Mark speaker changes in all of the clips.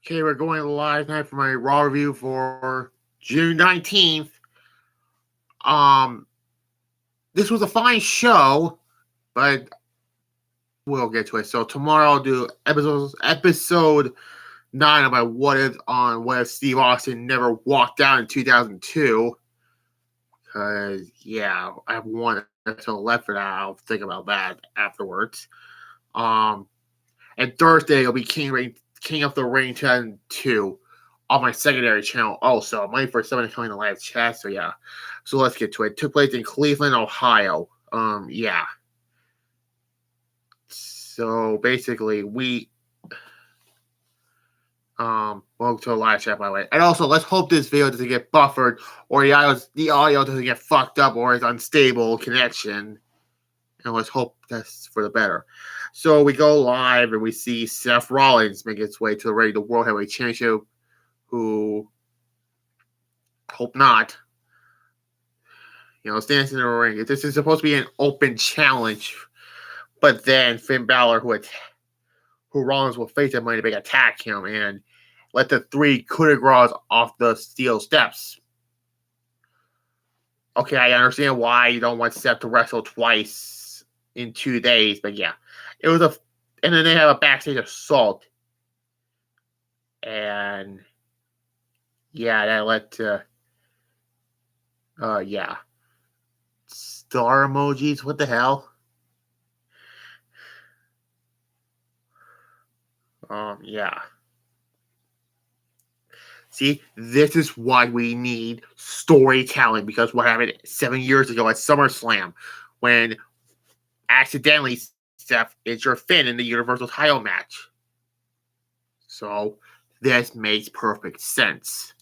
Speaker 1: Okay, we're going live tonight for my Raw review for June 19th. This was a fine show, but we'll get to it. So tomorrow I'll do episode 9 of my What If Steve Austin never walked out in 2002. Because, yeah, I have one episode left for that. I'll think about that afterwards. And Thursday it'll be King of the Ring 2002 on my secondary channel also. I'm waiting for someone to come in the live chat, so yeah. So let's get to it. It took place in Cleveland, Ohio. Yeah. So basically welcome to the live chat, by the way. And also, let's hope this video doesn't get buffered or the audio doesn't get fucked up or it's unstable connection. And let's hope that's for the better. So we go live and we see Seth Rollins make its way to the ring, the World Heavyweight Championship, who hope not, stands in the ring. This is supposed to be an open challenge, but then Finn Balor, who Rollins will face at Money in the Bank, attack him and let the 3 coup de grace off the steel steps. Okay, I understand why you don't want Seth to wrestle twice in 2 days, but yeah, it was and then they have a backstage assault, and yeah, that led to yeah, star emojis. What the hell? Yeah. See, this is why we need storytelling, because what happened 7 years ago at SummerSlam when accidentally Seth injured Finn in the Universal title match. So this makes perfect sense.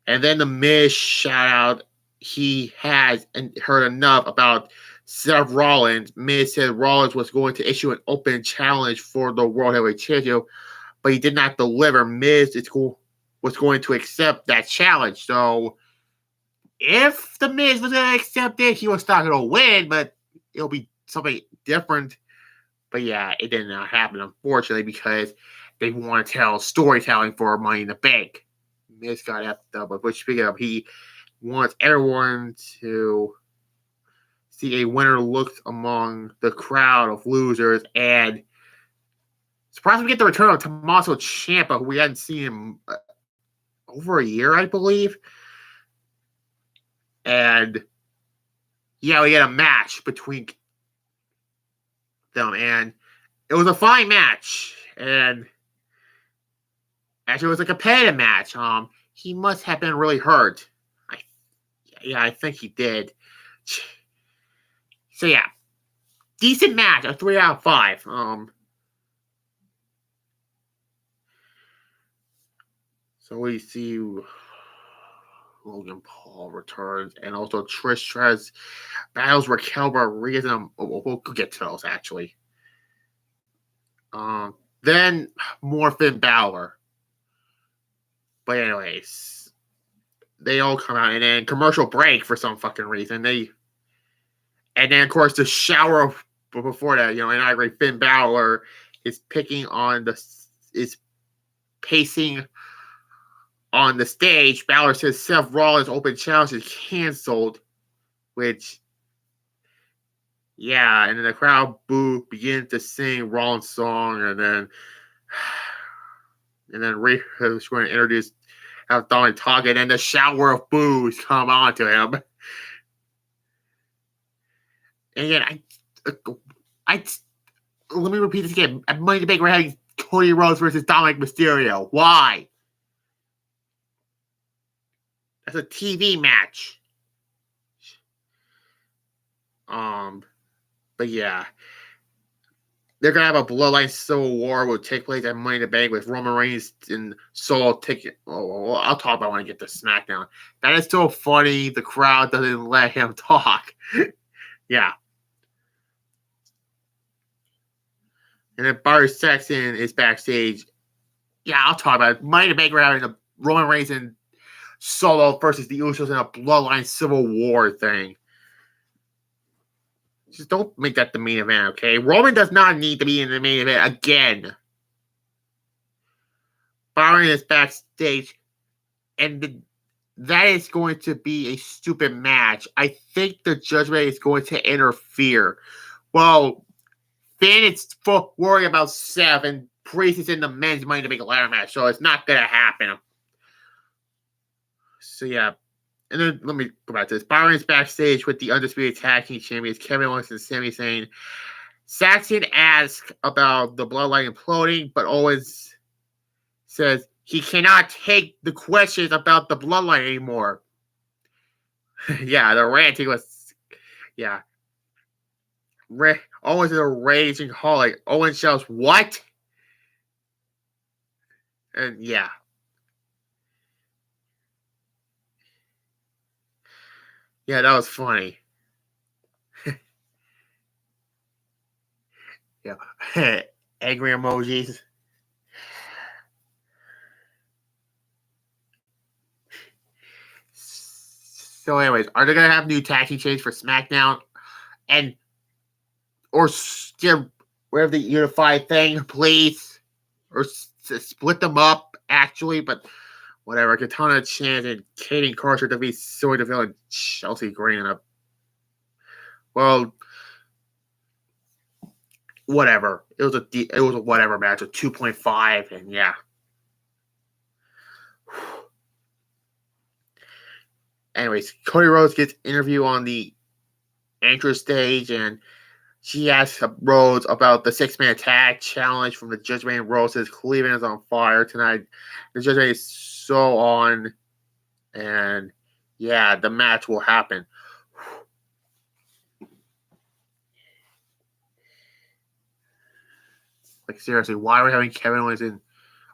Speaker 1: And then the Miz shout out he has heard enough about Seth Rollins. Miz said Rollins was going to issue an open challenge for the World Heavyweight Championship, but he did not deliver. Miz was going to accept that challenge. So if the Miz was going to accept it, he was not going to win, but it'll be something different. But yeah, it did not happen, unfortunately, because they want to tell storytelling for Money in the Bank. Miz got effed up, but speaking of, he wants everyone to see a winner looked among the crowd of losers, and surprised we get the return of Tomaso Champa, who we hadn't seen him over a year, I believe. And yeah, we get a match between them, and it was a fine match, and actually it was a competitive match. He must have been really hurt. I think he did. So yeah, decent match, a 3 out of 5. So we see Logan Paul returns, and also Trish Stratus battles Raquel Rodriguez, and we'll get to those actually. Then more Finn Balor. But anyways, they all come out, and then commercial break for some fucking reason. And then of course the shower before that, and I agree, Finn Balor is pacing on the stage. Balor says Seth Rollins' open challenge is canceled, which, yeah, and then the crowd begins to sing Rollins' song, and then Ray is going to have Dolly talk, and then the shower of boos come onto him. And again, let me repeat this again. At Money in the Bank, we're having Cody Rhodes versus Dominic Mysterio. Why? That's a TV match. But yeah, they're gonna have a Bloodline Civil War will take place at Money in the Bank with Roman Reigns and Solo taking. Oh, I'll talk about when I get to SmackDown. That is so funny. The crowd doesn't let him talk. Yeah. And then Barry Saxon is backstage. Yeah, I'll talk about it. Money in the Bank, we're having a Roman Reigns and Solo versus the Usos in a Bloodline Civil War thing. Just don't make that the main event, okay? Roman does not need to be in the main event again. Byron is backstage, and that is going to be a stupid match. I think the Judgment is going to interfere. Well, Finn is worried about Seth, and Priest is in the men's Money to make a ladder match, so it's not going to happen. So, yeah. And then let me go back to this. Byron's backstage with the Undisputed Tag Team Champions, Kevin Owens and Sami Zayn. Saxon asks about the Bloodline imploding, but Owens says he cannot take the questions about the Bloodline anymore. Yeah, the ranting was... Yeah. Owens is a raging holic. Owens shouts, "What?" And yeah. Yeah, that was funny. Yeah. Angry emojis. So anyways, are they going to have new tag team change for SmackDown? And or wherever the unified thing, please? Or split them up, actually, but whatever. Katana Chance and Katie Carter defeats Sonya Deville and Chelsea Green. Well, whatever. It was a whatever match, a 2.5, and yeah. Anyways, Cody Rhodes gets interview on the anchor stage, and she asks Rhodes about the 6-man tag challenge from the Judgment. Rhodes says Cleveland is on fire tonight. The Judgment is so on, and yeah, the match will happen. Like, seriously, why are we having Kevin Owens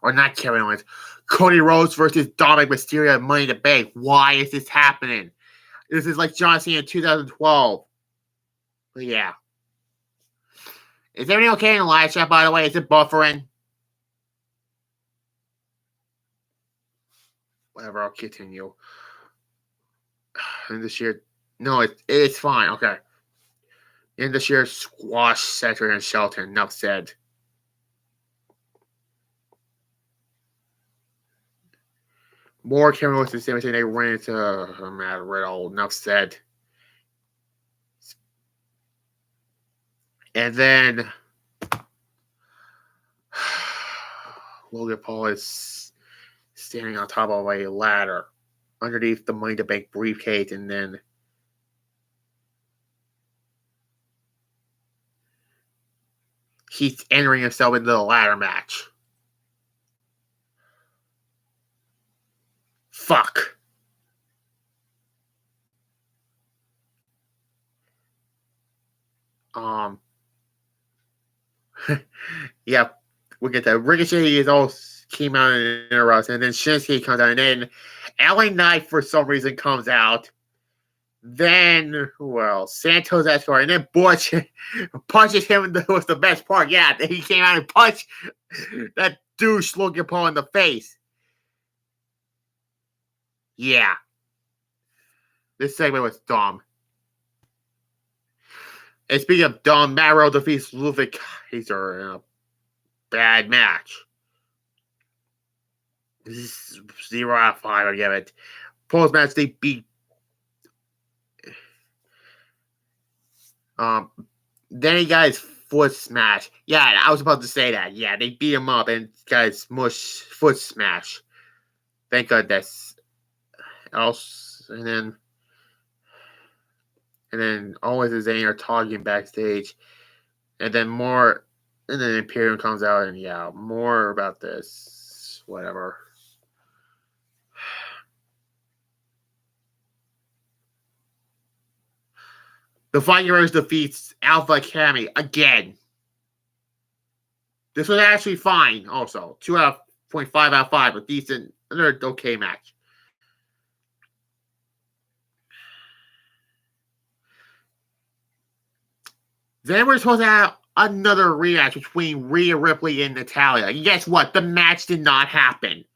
Speaker 1: or not Kevin Owens, Cody Rhodes versus Dominic Mysterio at Money in the Bank? Why is this happening? This is like John Cena in 2012. But yeah. Is everything okay in the live chat, by the way? Is it buffering? Whatever, I'll continue. And this year, no, it's fine. Okay. In this year's squash center in Shelton, enough said. More Kevin Owens and Sami Zayn, they ran into Matt Riddle, enough said. And then Logan Paul is standing on top of a ladder underneath the Money in the Bank briefcase, and then he's entering himself into the ladder match. Fuck. Yeah, we'll get that. Ricochet is all came out and interrupts, and then Shinsuke comes out, and then LA Knight for some reason comes out. Then, well, Santos Escobar, and then Butch punches him. That was the best part. Yeah, he came out and punched that douche Logan Paul in the face. Yeah. This segment was dumb. And speaking of dumb, Matt Riddle defeats Ludwig Kaiser in a bad match. This is 0 out of 5, I give it. Post match, they beat. Then he got his foot smash. Yeah, I was about to say that. Yeah, they beat him up and got his foot smash. Thank goodness. Else, and then Owens and Zayn are talking backstage, and then Imperium comes out, and yeah, more about this. Whatever. The Viking Raiders defeats Alpha Academy again. This was actually fine. Also, 2.5 out of 5, a decent, another okay match. Then we're supposed to have another rematch between Rhea Ripley and Natalya. And guess what? The match did not happen.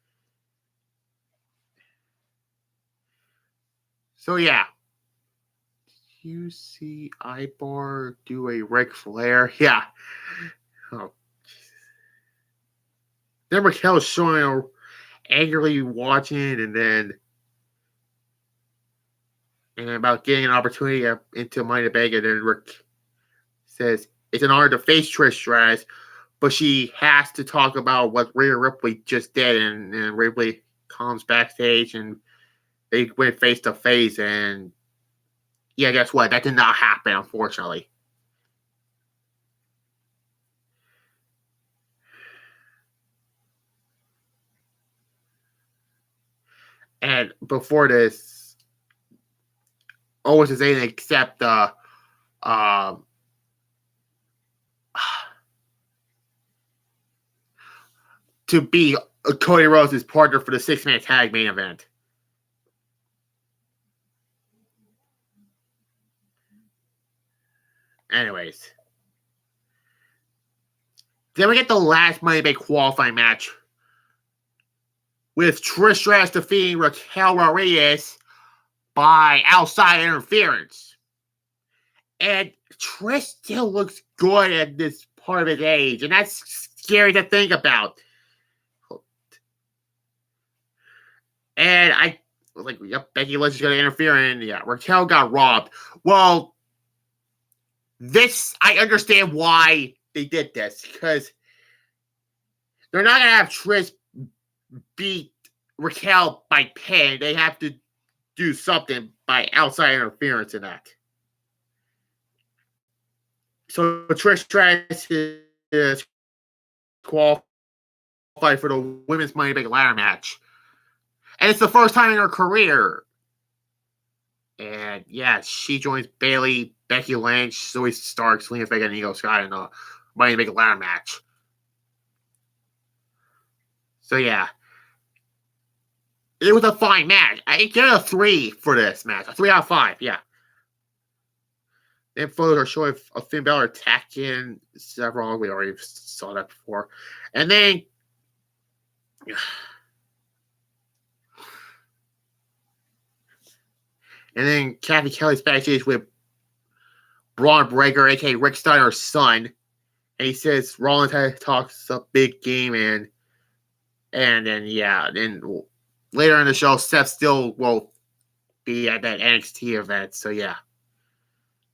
Speaker 1: So yeah. You see Ibar do a Ric Flair? Yeah. Oh. Then Raquel is showing angrily watching, and then about getting an opportunity into Money in the Bank, and then Rick says it's an honor to face Trish Stratus, but she has to talk about what Rhea Ripley just did, and Ripley comes backstage, and they went face to face, and yeah, guess what? That did not happen, unfortunately. And before this, Owens is anything except to be Cody Rhodes' partner for the 6-man tag main event. Anyways. Then we get the last Money in the Bank qualifying match with Trish Stratus defeating Raquel Rodriguez by outside interference. And Trish still looks good at this part of his age, and that's scary to think about. And I was like, yep, Becky Lynch is going to interfere, and yeah, Raquel got robbed. Well, I understand why they did this, because they're not going to have Trish beat Raquel by pin. They have to do something by outside interference in that. So Trish Stratus is qualified for the women's Money in the Bank ladder match. And it's the first time in her career. And yeah, she joins Bayley, Becky Lynch, Zoe Stark, Selena Vega, and Io Sky in the Money in the Bank ladder match. So yeah. It was a fine match. I get a 3 for this match. A 3 out of 5, yeah. Then photos are showing a Finn Balor attacking several. We already saw that before. And then Kathy Kelly's backstage with Braun Breaker, aka Rick Steiner's son. And he says Rollins talks a big game, and then yeah, then later in the show, Seth still will be at that NXT event. So yeah.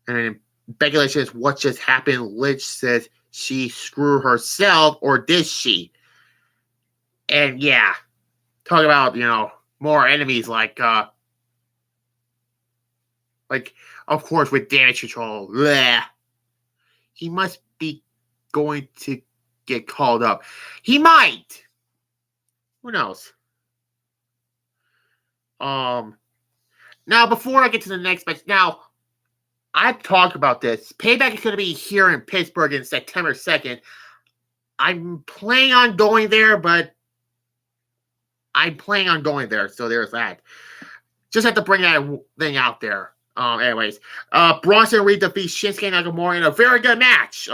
Speaker 1: And then Becky Lynch says, what just happened? Lynch says she screwed herself, or did she? And yeah, talk about, more enemies like of course, with Damage Control. Bleh. He must be going to get called up. He might. Who knows? Now, before I get to the next match, I've talked about this. Payback is going to be here in Pittsburgh on September 2nd. I'm planning on going there, so there's that. Just have to bring that thing out there. Anyways, Bronson Reed defeats Shinsuke Nakamura in a very good match.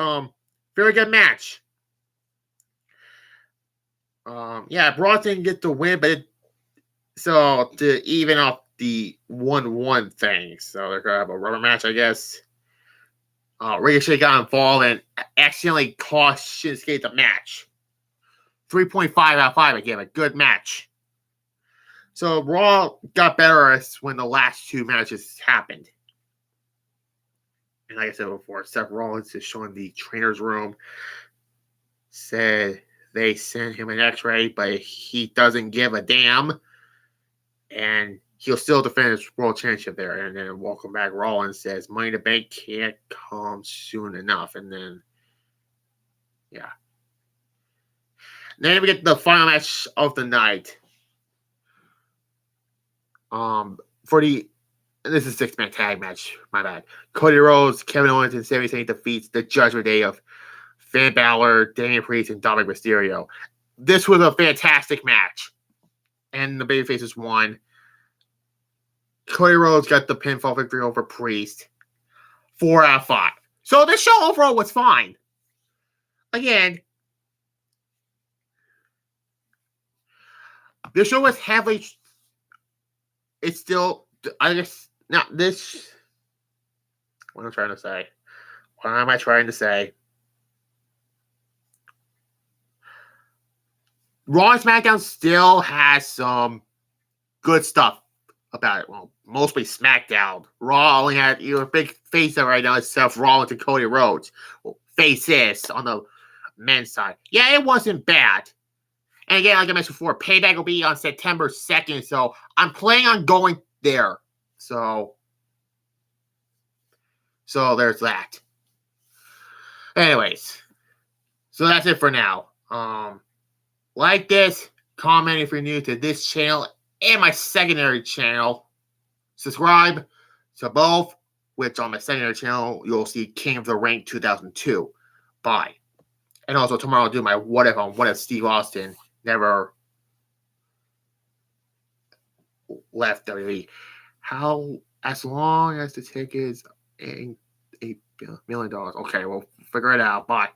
Speaker 1: Yeah, Bronson gets the win, but to even up the 1-1 thing, so they're gonna have a rubber match, I guess. Ricochet got involved and accidentally cost Shinsuke the match. 3.5 out of 5. I gave it. Good match. So Raw got better when the last 2 matches happened. And like I said before, Seth Rollins is showing the trainer's room. Said they sent him an x-ray, but he doesn't give a damn. And he'll still defend his world championship there. And then welcome back Rollins says Money in the Bank can't come soon enough. And then, yeah. Then we get the final match of the night. This is a 6-man tag match. My bad. Cody Rhodes, Kevin Owens, and Sami Zayn defeats the Judgment Day of Finn Balor, Damian Priest, and Dominic Mysterio. This was a fantastic match, and the babyfaces won. Cody Rhodes got the pinfall victory over Priest. 4 out of 5. So this show overall was fine. Again, this show was heavily. It's still, I guess, now this, what am I trying to say? Raw and SmackDown still has some good stuff about it. Well, mostly SmackDown. Raw only had big face right now is Seth Rollins and Cody Rhodes. Well, faces on the men's side. Yeah, it wasn't bad. And again, like I mentioned before, Payback will be on September 2nd, so I'm planning on going there. So there's that. Anyways, so that's it for now. Like this, comment if you're new to this channel and my secondary channel. Subscribe to both, which on my secondary channel, you'll see King of the Ring 2002. Bye. And also tomorrow I'll do my what if Steve Austin never left WWE. How, as long as the tickets $8 million. Okay, we'll figure it out. Bye.